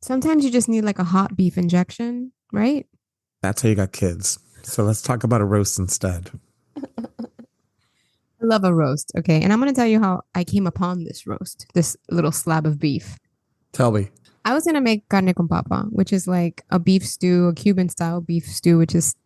Sometimes you just need like a hot beef injection, right? That's how you got kids. So let's talk about a roast instead. I love a roast. Okay. And I'm going to tell you how I came upon this roast, this little slab of beef. Tell me. I was going to make carne con papa, which is like a beef stew, a Cuban style beef stew, which is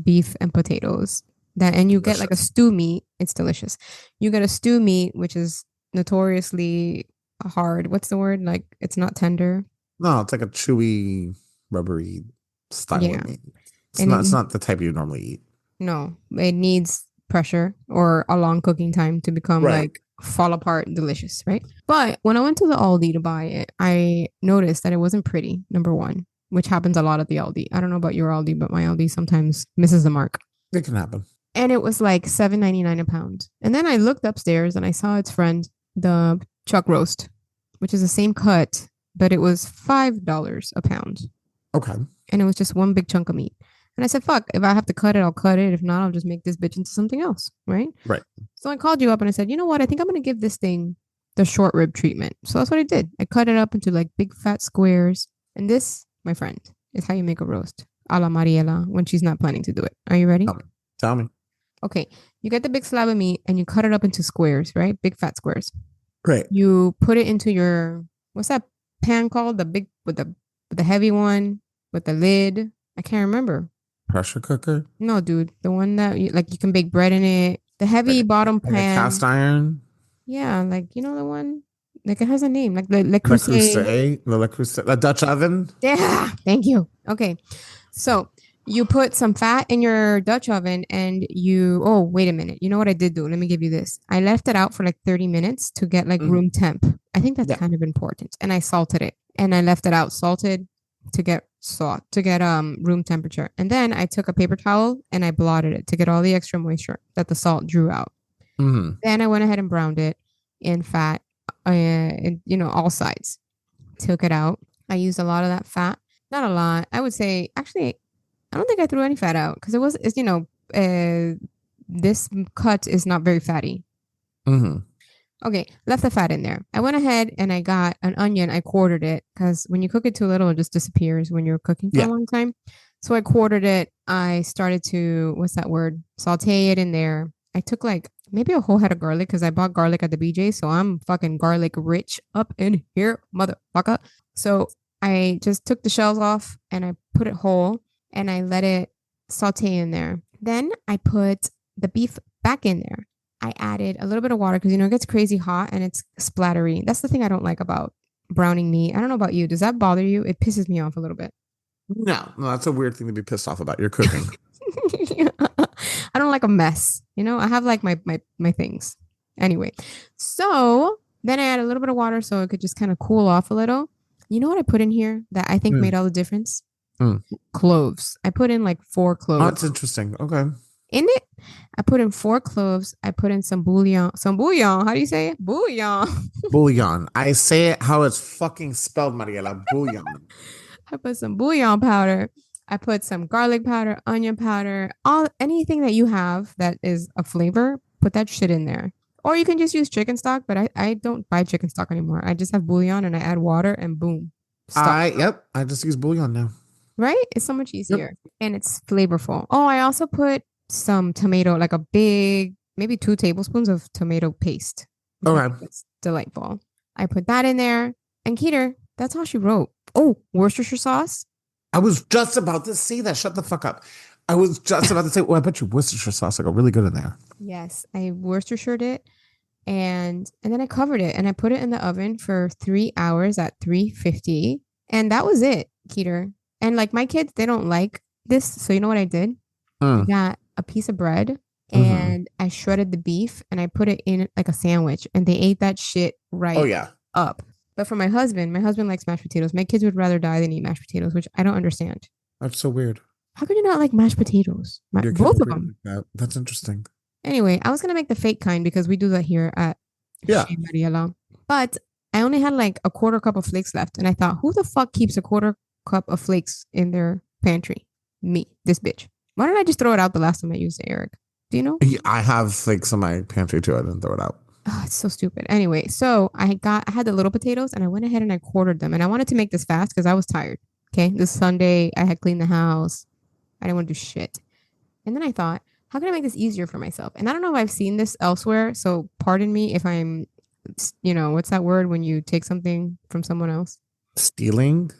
beef and potatoes. That and you get like a Delicious. stew meat. It's delicious. You get a stew meat, which is notoriously hard. What's the word? Like it's not tender. No, it's like a chewy, rubbery style Yeah. of meat. It's And not. it It's not the type you normally eat. no, it needs pressure or a long cooking time to become Right. like fall apart delicious, right? But when I went to the Aldi to buy it, I noticed that it wasn't pretty, number one, which happens a lot at the Aldi. I don't know about your Aldi, but my Aldi sometimes misses the mark. It can happen. And it was like 7.99 a pound. And then I looked upstairs and I saw its friend, the chuck roast, which is the same cut, but it was $5 a pound. Okay. And it was just one big chunk of meat. And I said, fuck, if I have to cut it, I'll cut it. If not, I'll just make this bitch into something else. Right. Right. So I called you up and I said, you know what? I think I'm going to give this thing the short rib treatment. So that's what I did. I cut it up into like big fat squares. And this, my friend, is how you make a roast a la Mariela when she's not planning to do it. Are you ready? Tell me. Tell me. Okay. You get the big slab of meat and you cut it up into squares, right? Big fat squares. Great. You put it into your, what's that pan called? The big, with the heavy one with the lid. I can't remember. Pressure cooker. No, dude, the one that you, like you can bake bread in it. The heavy Like bottom like a cast pan. iron. Yeah, like you know the one. Like it has a name, like the Le Le Creuset. Creuset. Le Creuset. The Dutch oven. Yeah, thank you. Okay, so you put some fat in your Dutch oven, and you. Oh, wait a minute. You know what I did do? Let me give you this. I left it out for like 30 minutes to get like Mhm. room temp. I think that's Yeah. kind of important. And I salted it, and I left it out salted to get salt to get room temperature. And then I took a paper towel and I blotted it to get all the extra moisture that the salt drew out. Hmm. Then I went ahead and browned it in fat, all sides. Took it out. I used a lot of that fat. Not a lot. I would say, actually, I don't think I threw any fat out because this cut is not very fatty. Hmm. Okay, left the fat in there. I went ahead and I got an onion. I quartered it because when you cook it too little, it just disappears when you're cooking for a Yeah. long time. So I quartered it. I started to, what's that word? Saute it in there. I took like maybe a whole head of garlic because I bought garlic at the BJ. So I'm fucking garlic rich up in here, motherfucker. So I just took the shells off and I put it whole and I let it saute in there. Then I put the beef back in there. I added a little bit of water because it gets crazy hot and it's splattery. That's the thing I don't like about browning meat. I don't know about you. Does that bother you? It pisses me off a little bit. No, no, that's a weird thing to be pissed off about. You're cooking. I don't like a mess. I have like my things. Anyway, so then I add a little bit of water so it could just kind of cool off a little. You know what I put in here that I think Mm, made all the difference? mm. Cloves. I put in like four Oh, cloves. that's interesting. Okay. In it, I put in four cloves. I put in some bouillon. Some bouillon. How do you say it? Bouillon. Bouillon. I say it how it's fucking spelled, Mariela. Bouillon. I put some bouillon powder. I put some garlic powder, onion powder, all anything that you have that is a flavor, put that shit in there. Or you can just use chicken stock, but I don't buy chicken stock anymore. I just have bouillon and I add water and boom, stock. Yep. I just use bouillon now. Right? It's so much Yep. easier and it's flavorful. Oh, I also put some tomato, like a big, maybe 2 tablespoons of tomato paste. Okay. It's delightful. I put that in there. And Keter, that's all she wrote. Oh, Worcestershire sauce. I was just about to say that. Shut the fuck up. I was just about to say, oh, I bet you Worcestershire sauce will go really good in there. Yes, I Worcestershired it and then I covered it and I put it in the oven for 3 hours at 350. And that was it, Keter. And like my kids, they don't like this. So you know what I did? I Mm. got a piece of bread Hmm. and I shredded the beef and I put it in like a sandwich and they ate that shit Oh, right yeah. up. But for my husband likes mashed potatoes. My kids would rather die than eat mashed potatoes, which I don't understand. That's so weird. How could you not like mashed potatoes? Your kids Both are of weird them. like that. That's interesting. Anyway, I was gonna make the fake kind because we do that here at Yeah. Chez Mariela. But I only had like a quarter cup of flakes left, and I thought, who the fuck keeps a quarter cup of flakes in their pantry? Me, this bitch. Why didn't I just throw it out the last time I used it, Eric? Do you know? Yeah, I have flakes in my pantry too. I didn't throw it out. Oh, it's so stupid. Anyway, so I had the little potatoes and I went ahead and I quartered them. And I wanted to make this fast because I was tired. Okay. This Sunday, I had cleaned the house. I didn't want to do shit. And then I thought, how can I make this easier for myself? And I don't know if I've seen this elsewhere. So pardon me if I'm, what's that word when you take something from someone else? Stealing?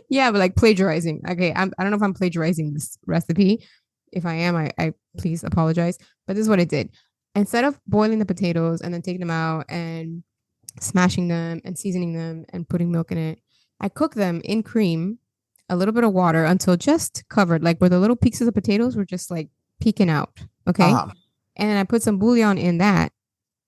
Yeah, but like plagiarizing. Okay. I don't know if I'm plagiarizing this recipe. If I am, I please apologize. But this is what I did. Instead of boiling the potatoes and then taking them out and smashing them and seasoning them and putting milk in it, I cook them in cream, a little bit of water until just covered, like where the little peaks of the potatoes were just like peeking out. Okay. Ah, And then I put some bouillon in that,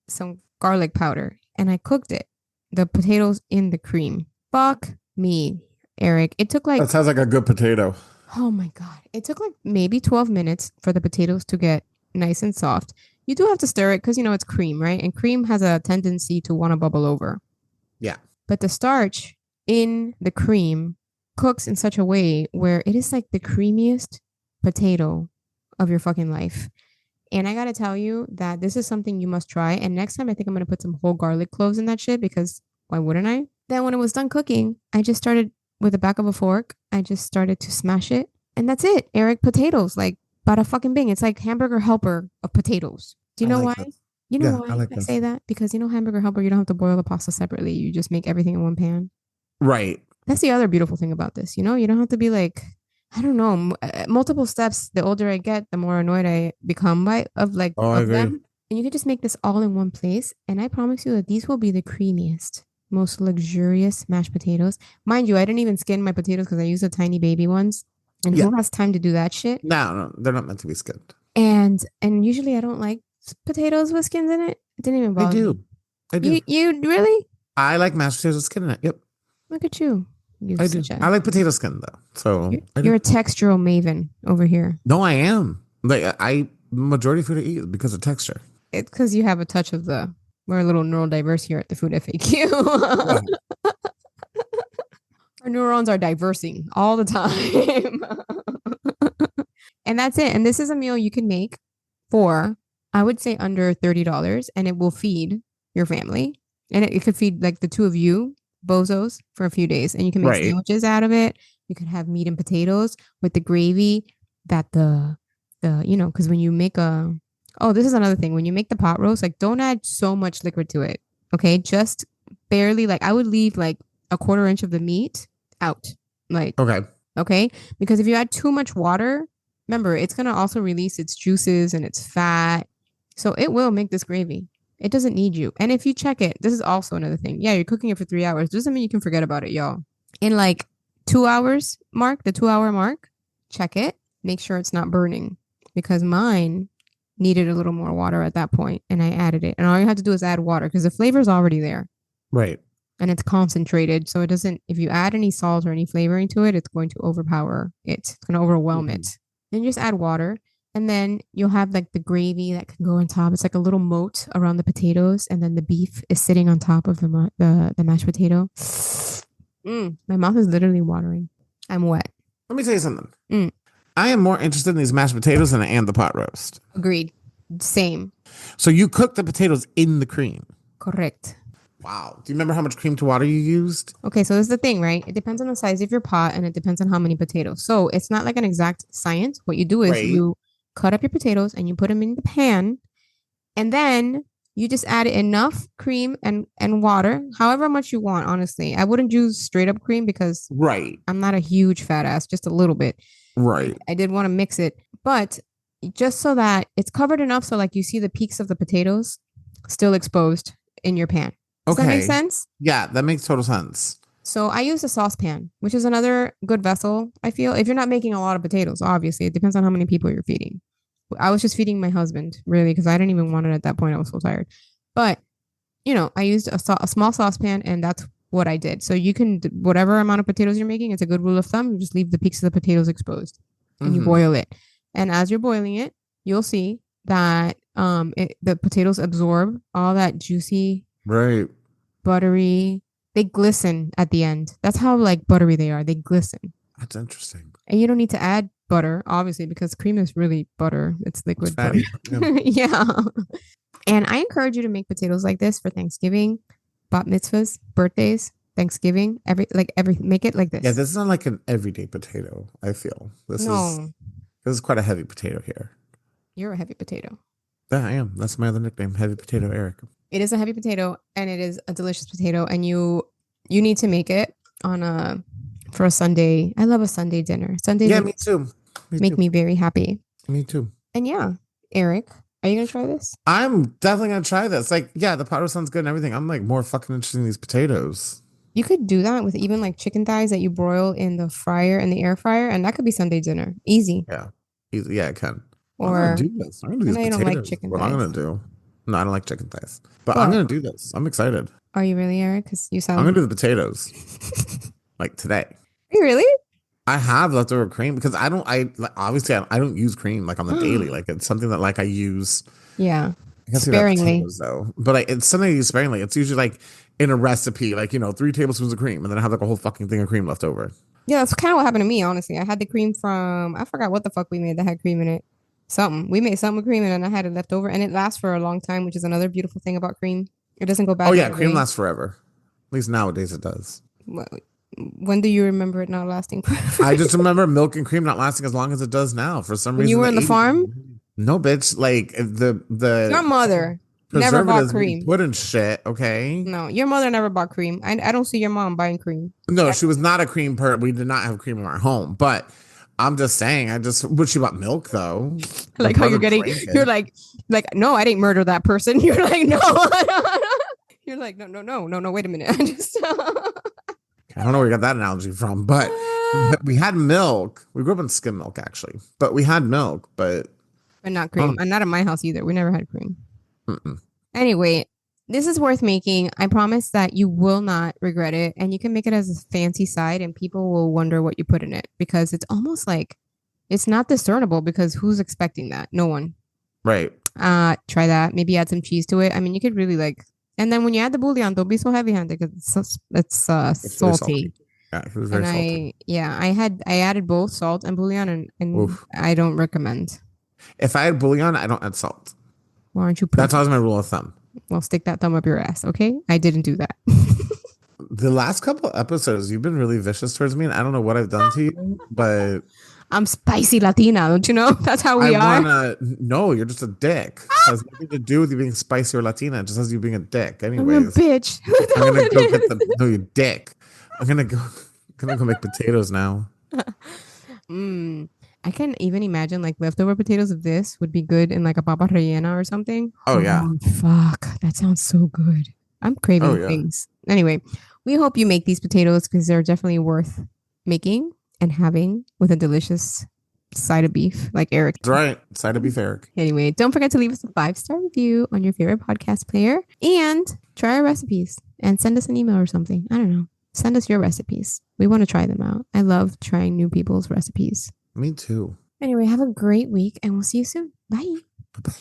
some garlic powder, and I cooked it, the potatoes in the cream. Fuck me, Eric. It took like, that sounds like a good potato. oh my God, it took like maybe 12 minutes for the potatoes to get nice and soft. You do have to stir it because, it's cream, right? And cream has a tendency to want to bubble over. Yeah. But the starch in the cream cooks in such a way where it is like the creamiest potato of your fucking life. And I gotta tell you that this is something you must try. And next time, I think I'm gonna put some whole garlic cloves in that shit because why wouldn't I? Then when it was done cooking, I just started with the back of a fork. I just started to smash it, and that's it. Eric, potatoes, like bada fucking bing. It's like hamburger helper of potatoes. Do you I know like why? this. You know Yeah, I why like I this. say that? Because hamburger helper, you don't have to boil the pasta separately. You just make everything in one pan. Right. That's the other beautiful thing about this. You don't have to be like, I don't know, multiple steps. The older I get, the more annoyed I become by Oh, I of agree. them. And you can just make this all in one place. And I promise you that these will be the creamiest, most luxurious mashed potatoes. Mind you, I didn't even skin my potatoes because I use the tiny baby ones. And Yeah. who has time to do that shit? No, no, they're not meant to be skinned. And usually I don't like potatoes with skins in it. It didn't even I bother me. do. I do. You really? I like mashed potatoes with skin in it. Yep, Look at you. You I do. such I a like potato skin though. So I do. you're a textural maven over here. No, I am. Like I majority of food I eat is because of texture. It's because you have a touch of the we're a little neurodiverse here at the food FAQ. Right. Our neurons are diversing all the time. And that's it. And this is a meal you can make for, I would say, under $30, and it will feed your family. And it could feed like the two of you, bozos, for a few days. And you can make Right. sandwiches out of it. You could have meat and potatoes with the gravy that because when you make oh, this is another thing. When you make the pot roast, like don't add so much liquid to it. Okay. Just barely, like I would leave like a quarter inch of the meat out. Like, Okay. okay. Because if you add too much water, remember, it's going to also release its juices and its fat. So it will make this gravy. It doesn't need you. And if you check it, this is also another thing. Yeah, you're cooking it for 3 hours. Doesn't mean you can forget about it, y'all. In like 2 hours mark, the 2 hour mark, check it. Make sure it's not burning because mine needed a little more water at that point and I added it. And all you have to do is add water because the flavor is already there Right. and it's concentrated. So it doesn't, if you add any salt or any flavoring to it, it's going to overpower it. It's going to overwhelm Mhm. it. Then you just add water and then you'll have like the gravy that can go on top. It's like a little moat around the potatoes and then the beef is sitting on top of the mashed potato. My mouth is literally watering. I'm wet. Let me tell you something. Mm, I am more interested in these mashed potatoes than I am the pot roast. agreed. Same. So you cook the potatoes in the cream. Correct. Wow. Do you remember how much cream to water you used? Okay, so this is the thing, right? It depends on the size of your pot and it depends on how many potatoes. So it's not like an exact science. What you do is Right. you cut up your potatoes and you put them in the pan, and then you just add enough cream and water, however much you want, honestly. I wouldn't use straight up cream because Right. I'm not a huge fat ass, just a little bit. Right. I did want to mix it, but just so that it's covered enough so like you see the peaks of the potatoes still exposed in your pan. Does that make Okay. sense? Yeah, that makes total sense. So I use a saucepan, which is another good vessel, I feel. If you're not making a lot of potatoes, obviously, it depends on how many people you're feeding. I was just feeding my husband, really, because I didn't even want it at that point. I was so tired. But, I used a small saucepan, and that's what I did. So you can, whatever amount of potatoes you're making, it's a good rule of thumb. You just leave the peaks of the potatoes exposed and you Hmm. boil it. And as you're boiling it, you'll see that the potatoes absorb all that juicy, Right. buttery. They glisten at the end. That's how like buttery they are. They glisten. That's interesting. And you don't need to add butter, obviously, because cream is really butter. It's It's liquid butter. fatty. Yeah. Yeah. And I encourage you to make potatoes like this for Thanksgiving, bat mitzvahs, birthdays, Thanksgiving, every make it like Yeah, this. this is not like an everyday potato, I feel. No, This is quite a heavy potato here. you're a heavy potato. Yeah, I am. That's my other nickname, Heavy Potato Eric. It is a heavy potato and it is a delicious potato and you need to make it on a for a Sunday. I love a Sunday dinner. Sundays Yeah, are me too. Me make too. me very happy. Me too. And yeah, Eric, are you gonna try this? I'm definitely gonna try this. Like, yeah, the powder sounds good and everything. I'm like more fucking interested in these potatoes. You could do that with even like chicken thighs that you broil in the fryer in the air fryer, and that could be Sunday dinner. Easy. Yeah. Yeah, I can. I'm gonna Or do this. I'm gonna do I these know you don't like potatoes. chicken What I'm gonna thighs. do. No, I don't like chicken thighs. But I'm But gonna do this. I'm excited. are you really, Eric? Because you I'm gonna sound do the potatoes like today. Are you really? I have leftover cream because I like, obviously I don't use cream like on the daily. Like it's something that like I use. Yeah. I guess we have Sparingly. potatoes though, but like it's something I use sparingly. It's usually like in a recipe, like 3 tablespoons of cream, and then I have like a whole fucking thing of cream left over. Yeah, that's kind of what happened to me, honestly. I had the cream from I forgot what the fuck we made that had cream in it. Something. We made something with cream and then I had it left over and it lasts for a long time, which is another beautiful thing about cream. It doesn't go Oh bad yeah, right cream away. lasts forever. At least nowadays it does. Wh- When do you remember it not lasting forever? I just remember milk and cream not lasting as long as it does now. For some When you reason, were the in the 80s. farm, No, bitch. Like your the mother never bought preservatives we cream. put in shit. Okay. No, your mother never bought cream. I don't see your mom buying cream. No, she was not a cream per. We did not have cream in our home, but I'm just saying. Would she bought milk though? My Like how you're brother getting, drank you're it. like, no, I didn't murder that person. You're like, no, you're like, no, no, no, no, no. Wait a minute. I just, I don't know where you got that analogy from, but we had milk. We grew up on skim milk actually, but we had milk, but but not cream. And not in my house either. We never had cream. mm-mm. Anyway, this is worth making. I promise that you will not regret it. And you can make it as a fancy side and people will wonder what you put in it because it's almost like it's not discernible because who's expecting that? No one. Right. Try that. Maybe add some cheese to it. I mean, you could really like, and then when you add the bouillon, don't be so heavy handed because It's very salty. Yeah, it was And very salty. I added both salt and bouillon and Oof. I don't recommend. If I had bouillon, I don't add salt. Why aren't you That's perfect? always my rule of thumb. Well, stick that thumb up your ass, okay? I didn't do that. The last couple episodes, you've been really vicious towards me, and I don't know what I've done to you, but I'm spicy Latina, don't you know? That's how I we are. wanna. No, you're just a dick. It has nothing to do with you being spicy or Latina. It just has you being a dick. I'm a Anyways, bitch. I'm gonna go get the. No, you dick. I'm gonna go. Gonna go make potatoes now. Mm, I can even imagine like leftover potatoes of this would be good in like a papa rellena or something. Oh yeah. Oh, fuck. That sounds so good. I'm Oh craving yeah. things. Anyway, we hope you make these potatoes because they're definitely worth making and having with a delicious side of beef like Eric. That's right. Side of beef Eric. Anyway, don't forget to leave us a 5-star review on your favorite podcast player and try our recipes and send us an email or something. I don't know. Send us your recipes. We want to try them out. I love trying new people's recipes. Me too. Anyway, have a great week and we'll see you soon. Bye. Bye bye.